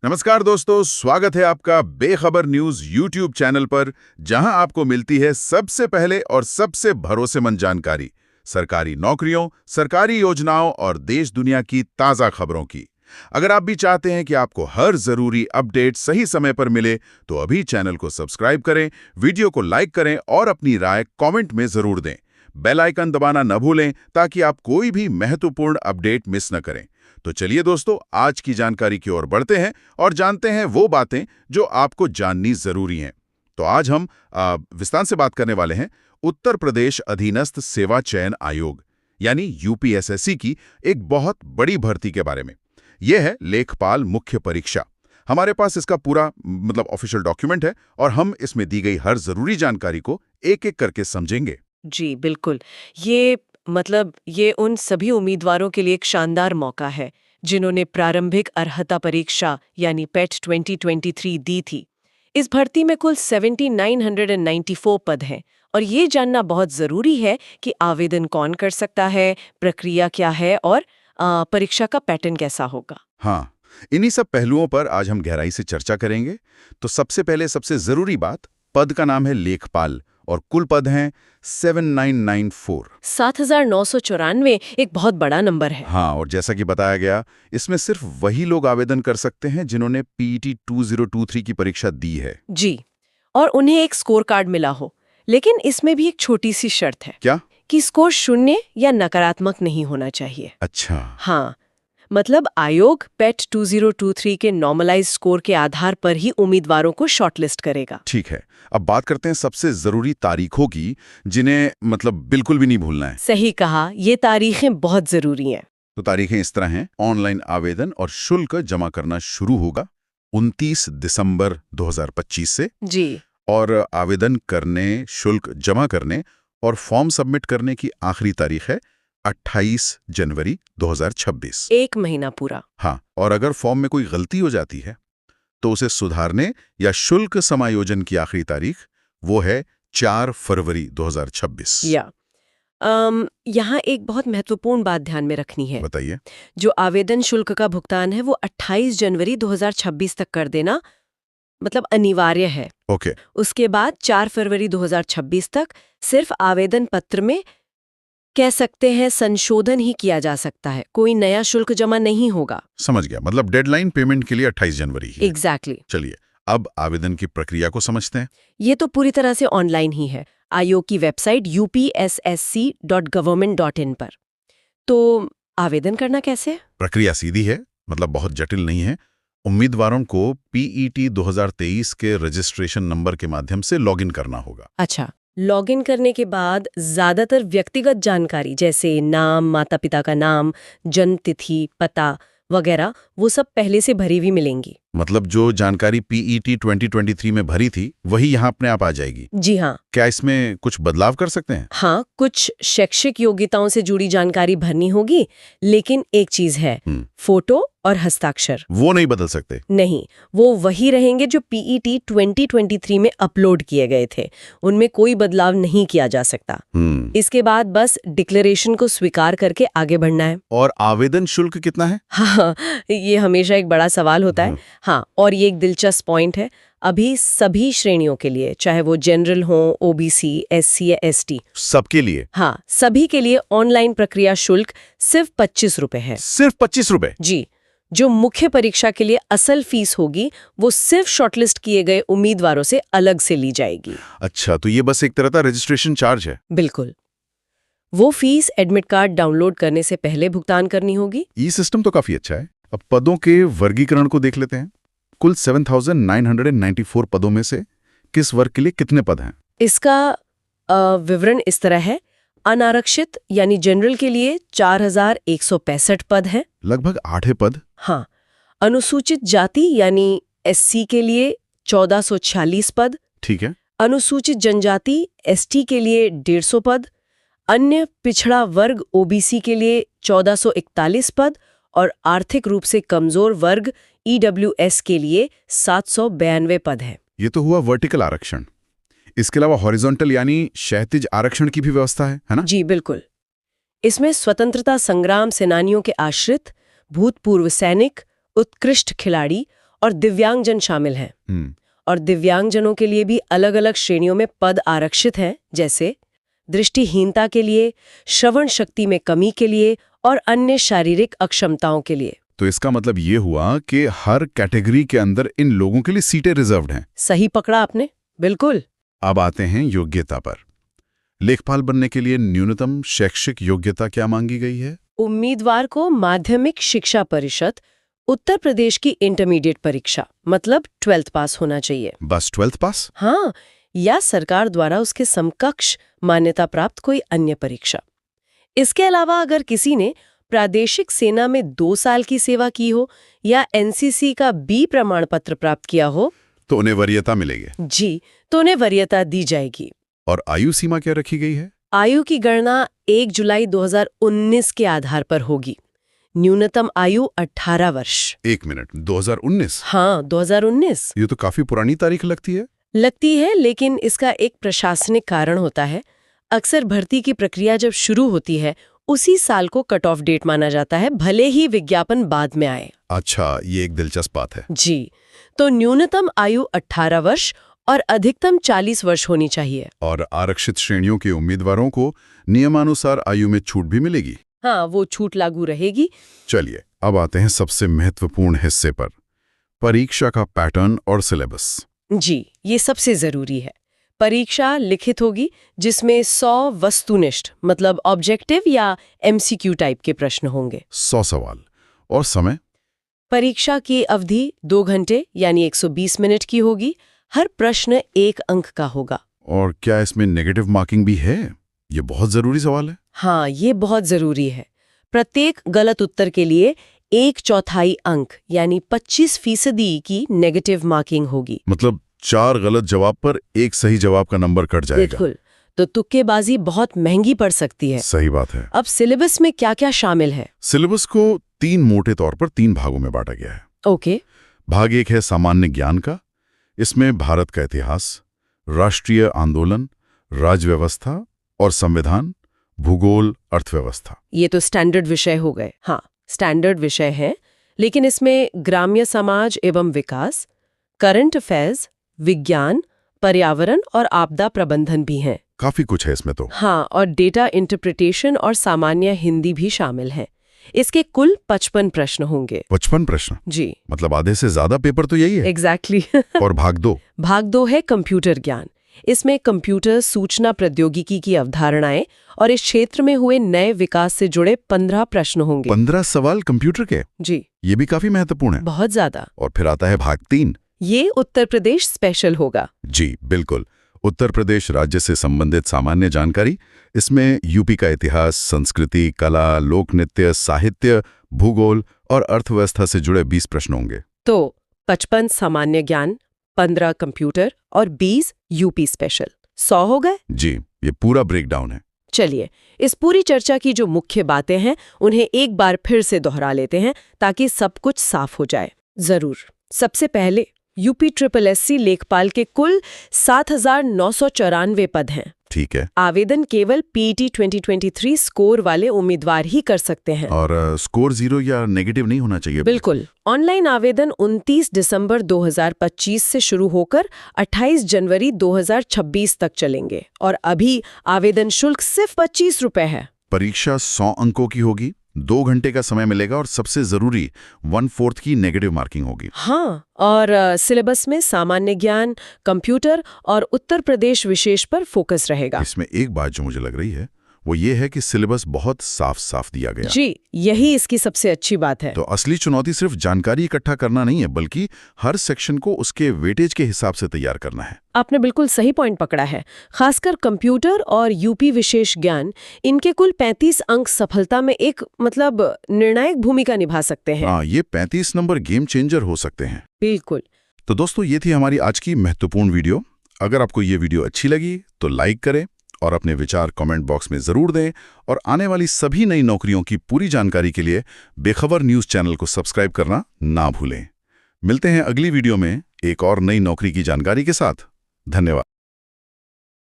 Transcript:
नमस्कार दोस्तों, स्वागत है आपका बेखबर न्यूज यूट्यूब चैनल पर, जहां आपको मिलती है सबसे पहले और सबसे भरोसेमंद जानकारी सरकारी नौकरियों, सरकारी योजनाओं और देश दुनिया की ताजा खबरों की। अगर आप भी चाहते हैं कि आपको हर जरूरी अपडेट सही समय पर मिले, तो अभी चैनल को सब्सक्राइब करें, वीडियो को लाइक करें और अपनी राय कमेंट में जरूर दें। बेल आइकन दबाना न भूलें ताकि आप कोई भी महत्वपूर्ण अपडेट मिस न करें। तो चलिए दोस्तों, आज की जानकारी की ओर बढ़ते हैं और जानते हैं वो बातें जो आपको जाननी जरूरी हैं। तो आज हम विस्तार से बात करने वाले हैं उत्तर प्रदेश अधीनस्थ सेवा चयन आयोग यानी यूपीएसएससी की एक बहुत बड़ी भर्ती के बारे में। यह है लेखपाल मुख्य परीक्षा। हमारे पास इसका पूरा ऑफिशियल डॉक्यूमेंट है और हम इसमें दी गई हर जरूरी जानकारी को एक एक करके समझेंगे। जी बिल्कुल। ये उन सभी उम्मीदवारों के लिए एक शानदार मौका है जिन्होंने प्रारंभिक अर्हता परीक्षा यानी पेट 2023 दी थी। इस भर्ती में कुल 7994 पद हैं और ये जानना बहुत जरूरी है कि आवेदन कौन कर सकता है, प्रक्रिया क्या है और परीक्षा का पैटर्न कैसा होगा। हाँ, इन्हीं सब पहलुओं पर आज हम गहराई से चर्चा करेंगे। तो सबसे पहले सबसे जरूरी बात, पद का नाम है लेखपाल और कुल पद हैं 7994। 7994 एक बहुत बड़ा नंबर है। हाँ, और जैसा कि बताया गया, इसमें सिर्फ वही लोग आवेदन कर सकते हैं जिन्होंने पीईटी 2023 की परीक्षा दी है। जी, और उन्हें एक स्कोर कार्ड मिला हो। लेकिन इसमें भी एक छोटी सी शर्त है। क्या? कि स्कोर 0 या नकारात्मक नहीं होना चाहिए। अच्छा। हाँ, मतलब आयोग पेट 2023 के नॉर्मलाइज स्कोर के आधार पर ही उम्मीदवारों को शॉर्टलिस्ट करेगा। ठीक है, अब बात करते हैं सबसे जरूरी तारीखों की, जिन्हें बिल्कुल भी नहीं भूलना है। सही कहा, ये तारीखें बहुत जरूरी हैं। तो तारीखें इस तरह हैं। ऑनलाइन आवेदन और शुल्क जमा करना शुरू होगा 29 दिसंबर 2025 से। जी। और आवेदन करने, शुल्क जमा करने और फॉर्म सबमिट करने की आखिरी तारीख है 28 जनवरी 2026। एक महीना पूरा। हाँ, और अगर फॉर्म में कोई गलती हो जाती है तो उसे सुधारने या शुल्क समायोजन की आखिरी तारीख वो है 4 फरवरी 2026। यहाँ एक बहुत महत्वपूर्ण बात ध्यान में रखनी है। बताइए। जो आवेदन शुल्क का भुगतान है वो 28 जनवरी 2026 तक कर देना अनिवार्य है। ओके। उसके बाद 4 फरवरी 2026 तक सिर्फ आवेदन पत्र में कह सकते हैं संशोधन ही किया जा सकता है, कोई नया शुल्क जमा नहीं होगा। समझ गया, डेडलाइन पेमेंट के लिए 28 जनवरी ही है। एग्जैक्टली। चलिए, अब आवेदन की प्रक्रिया को समझते हैं। ये तो पूरी तरह से ऑनलाइन ही है, आयोग की वेबसाइट upssc.government.in पर। तो आवेदन करना कैसे? प्रक्रिया सीधी है, बहुत जटिल नहीं है। उम्मीदवारों को पीईटी 2023 के रजिस्ट्रेशन नंबर के माध्यम से लॉगिन करना होगा। अच्छा, लॉगिन करने के बाद ज्यादातर व्यक्तिगत जानकारी जैसे नाम, माता पिता का नाम, जन्म तिथि, पता वगैरह वो सब पहले से भरी हुई मिलेंगी। जो जानकारी पीईटी 2023 में भरी थी वही यहाँ अपने आप आ जाएगी? जी हाँ। क्या इसमें कुछ बदलाव कर सकते हैं? हाँ, कुछ शैक्षिक योग्यताओं से जुड़ी जानकारी भरनी होगी, लेकिन एक चीज है, फोटो और हस्ताक्षर वो नहीं बदल सकते? नहीं, वो वही रहेंगे जो पीईटी 2023 में अपलोड किए गए थे, उनमें कोई बदलाव नहीं किया जा सकता। इसके बाद बस डिक्लेरेशन को स्वीकार करके आगे बढ़ना है। और आवेदन शुल्क कितना है? हाँ, ये हमेशा एक बड़ा सवाल होता है। हाँ, और ये एक दिलचस्प पॉइंट है, अभी सभी श्रेणियों के लिए, चाहे वो जनरल हो, ओबीसी, एससी या एसटी, सबके लिए? हाँ, सभी के लिए ऑनलाइन प्रक्रिया शुल्क सिर्फ 25 रुपए है। सिर्फ 25 रुपए? जी। जो मुख्य परीक्षा के लिए असल फीस होगी वो सिर्फ शॉर्टलिस्ट किए गए उम्मीदवारों से अलग से ली जाएगी। अच्छा, तो ये बस एक तरह का रजिस्ट्रेशन चार्ज है? बिल्कुल। वो फीस एडमिट कार्ड डाउनलोड करने से पहले भुगतान करनी होगी। ये सिस्टम तो काफी अच्छा है। अब पदों के वर्गीकरण को देख लेते हैं। कुल 7994 पदों में से किस वर्ग के लिए कितने पद हैं? इसका विवरण इस तरह है। अनारक्षित यानी जनरल के लिए 4165 पद हैं, लगभग 8 पद। हाँ। अनुसूचित जाति यानी एससी के लिए 1446 पद। ठीक है। अनुसूचित जनजाति एसटी के लिए 150 पद। अन्य पिछड़ा वर्ग ओबीसी के लिए 1441 पद और आर्थिक रूप से कमजोर वर्ग ईडब्ल्यूएस के लिए 792 पद है। ये तो हुआ वर्टिकल आरक्षण। इसके अलावा हॉरिजॉन्टल यानी क्षैतिज आरक्षण की भी व्यवस्था है ना? जी बिल्कुल। इसमें स्वतंत्रता संग्राम सेनानियों के आश्रित, भूतपूर्व सैनिक, उत्कृष्ट खिलाड़ी और दिव्यांगजन शामिल हैं। और दिव्यांगजनों के लिए भी अलग-अलग श्रेणियों में पद आरक्षित हैं, जैसे दृष्टिहीनता के लिए, श्रवण शक्ति में कमी के लिए और अन्य शारीरिक अक्षमताओं के लिए। तो इसका मतलब ये हुआ कि हर कैटेगरी के अंदर इन लोगों के लिए सीटें रिजर्व्ड हैं। सही पकड़ा आपने, बिल्कुल। अब आते हैं योग्यता पर। लेखपाल बनने के लिए न्यूनतम शैक्षिक योग्यता क्या मांगी गई है? उम्मीदवार को माध्यमिक शिक्षा परिषद, उत्तर प्रदेश की इंटरमीडिएट परीक्षा मतलब 12th पास होना चाहिए। बस 12th पास? हाँ, या सरकार द्वारा उसके समकक्ष मान्यता प्राप्त कोई अन्य परीक्षा। इसके अलावा अगर किसी ने प्रादेशिक सेना में 2 साल की सेवा की हो या एनसीसी का बी प्रमाण पत्र प्राप्त किया हो तो उन्हें वरीयता मिलेगी। जी, तो उन्हें वरीयता दी जाएगी। और आयु सीमा क्या रखी गई है? आयु की गणना 1 जुलाई 2019 के आधार पर होगी। न्यूनतम आयु 18 वर्ष। 1 मिनट, 2019? हाँ, 2019। ये तो काफी पुरानी तारीख लगती है। लेकिन इसका एक प्रशासनिक कारण होता है। अक्सर भर्ती की प्रक्रिया जब शुरू होती है उसी साल को कट ऑफ डेट माना जाता है, भले ही विज्ञापन बाद में आए। अच्छा, ये एक दिलचस्प बात है। जी, तो न्यूनतम आयु 18 वर्ष और अधिकतम 40 वर्ष होनी चाहिए। और आरक्षित श्रेणियों के उम्मीदवारों को नियमानुसार आयु में छूट भी मिलेगी? हाँ, वो छूट लागू रहेगी। चलिए, अब आते हैं सबसे महत्वपूर्ण हिस्से पर, परीक्षा का पैटर्न और सिलेबस। जी, ये सबसे जरूरी है। परीक्षा लिखित होगी जिसमें 100 वस्तुनिष्ठ मतलब ऑब्जेक्टिव या एमसीक्यू टाइप के प्रश्न होंगे। 100 सवाल। और समय? परीक्षा की अवधि 2 घंटे यानी 120 मिनट की होगी। हर प्रश्न 1 अंक का होगा। और क्या इसमें नेगेटिव मार्किंग भी है? ये बहुत जरूरी सवाल है। हाँ, ये बहुत जरूरी है। प्रत्येक गलत उत्तर के लिए 1/4 अंक यानी 25% की नेगेटिव मार्किंग होगी। मतलब 4 गलत जवाब पर 1 सही जवाब का नंबर कट जाएगा। बिल्कुल, तो तुक्केबाजी बहुत महंगी पड़ सकती है। सही बात है। अब सिलेबस में क्या क्या शामिल है? सिलेबस को 3 मोटे तौर पर 3 भागों में बांटा गया है। ओके। भाग 1 है सामान्य ज्ञान का। इसमें भारत का इतिहास, राष्ट्रीय आंदोलन, राज्य व्यवस्था और संविधान, भूगोल, अर्थव्यवस्था। ये तो स्टैंडर्ड विषय हो गए। हाँ, स्टैंडर्ड विषय है, लेकिन इसमें ग्राम्य समाज एवं विकास, करंट अफेयर्स, विज्ञान, पर्यावरण और आपदा प्रबंधन भी हैं। काफी कुछ है इसमें तो। हाँ, और डेटा इंटरप्रिटेशन और सामान्य हिंदी भी शामिल है। इसके कुल 55 प्रश्न होंगे। 55 प्रश्न? जी, मतलब आधे से ज्यादा पेपर तो यही है। एग्जैक्टली। और भाग 2? भाग 2 है कंप्यूटर ज्ञान। इसमें कंप्यूटर सूचना प्रौद्योगिकी की अवधारणाएं और इस क्षेत्र में हुए नए विकास से जुड़े 15 प्रश्न होंगे। 15 सवाल कंप्यूटर के? जी, ये भी काफी महत्वपूर्ण है। बहुत ज्यादा। और फिर आता है भाग 3। ये उत्तर प्रदेश स्पेशल होगा। जी बिल्कुल, उत्तर प्रदेश राज्य से संबंधित सामान्य जानकारी। इसमें यूपी का इतिहास, संस्कृति, कला, लोक नृत्य, साहित्य, भूगोल और अर्थव्यवस्था से जुड़े 20 प्रश्न होंगे। तो 55 सामान्य ज्ञान, 15 कंप्यूटर और 20 यूपी स्पेशल, 100 हो गए। जी, ये पूरा ब्रेकडाउन है। चलिए, इस पूरी चर्चा की जो मुख्य बातें हैं उन्हें एक बार फिर से दोहरा लेते हैं ताकि सब कुछ साफ हो जाए। जरूर। सबसे पहले UPSSC लेखपाल के कुल 7,994 पद हैं। ठीक है। आवेदन केवल PET 2023 स्कोर वाले उम्मीदवार ही कर सकते हैं। और स्कोर 0 या नेगेटिव नहीं होना चाहिए? बिल्कुल। ऑनलाइन आवेदन 29 दिसंबर 2025 से शुरू होकर 28 जनवरी 2026 तक चलेंगे और अभी आवेदन शुल्क सिर्फ 25 रुपए है। परीक्षा 100 अंकों की होगी, 2 घंटे का समय मिलेगा और सबसे जरूरी 1/4 की नेगेटिव मार्किंग होगी। हाँ, और सिलेबस में सामान्य ज्ञान, कंप्यूटर और उत्तर प्रदेश विशेष पर फोकस रहेगा। इसमें एक बात जो मुझे लग रही है वो ये है कि सिलेबस बहुत साफ साफ दिया गया। जी, यही इसकी सबसे अच्छी बात है। तो असली चुनौती सिर्फ जानकारी इकट्ठा करना नहीं है, बल्कि हर सेक्शन को उसके वेटेज के हिसाब से तैयार करना है। आपने बिल्कुल सही पॉइंट पकड़ा है। खासकर कंप्यूटर और यूपी विशेष ज्ञान, इनके कुल 35 अंक सफलता में एक निर्णायक भूमिका निभा सकते हैं। हाँ, ये 35 नंबर गेम चेंजर हो सकते हैं। बिल्कुल। तो दोस्तों, ये थी हमारी आज की महत्वपूर्ण वीडियो। अगर आपको ये वीडियो अच्छी लगी तो लाइक करें और अपने विचार कमेंट बॉक्स में जरूर दें। और आने वाली सभी नई नौकरियों की पूरी जानकारी के लिए बेखबर न्यूज चैनल को सब्सक्राइब करना ना भूलें। मिलते हैं अगली वीडियो में एक और नई नौकरी की जानकारी के साथ। धन्यवाद।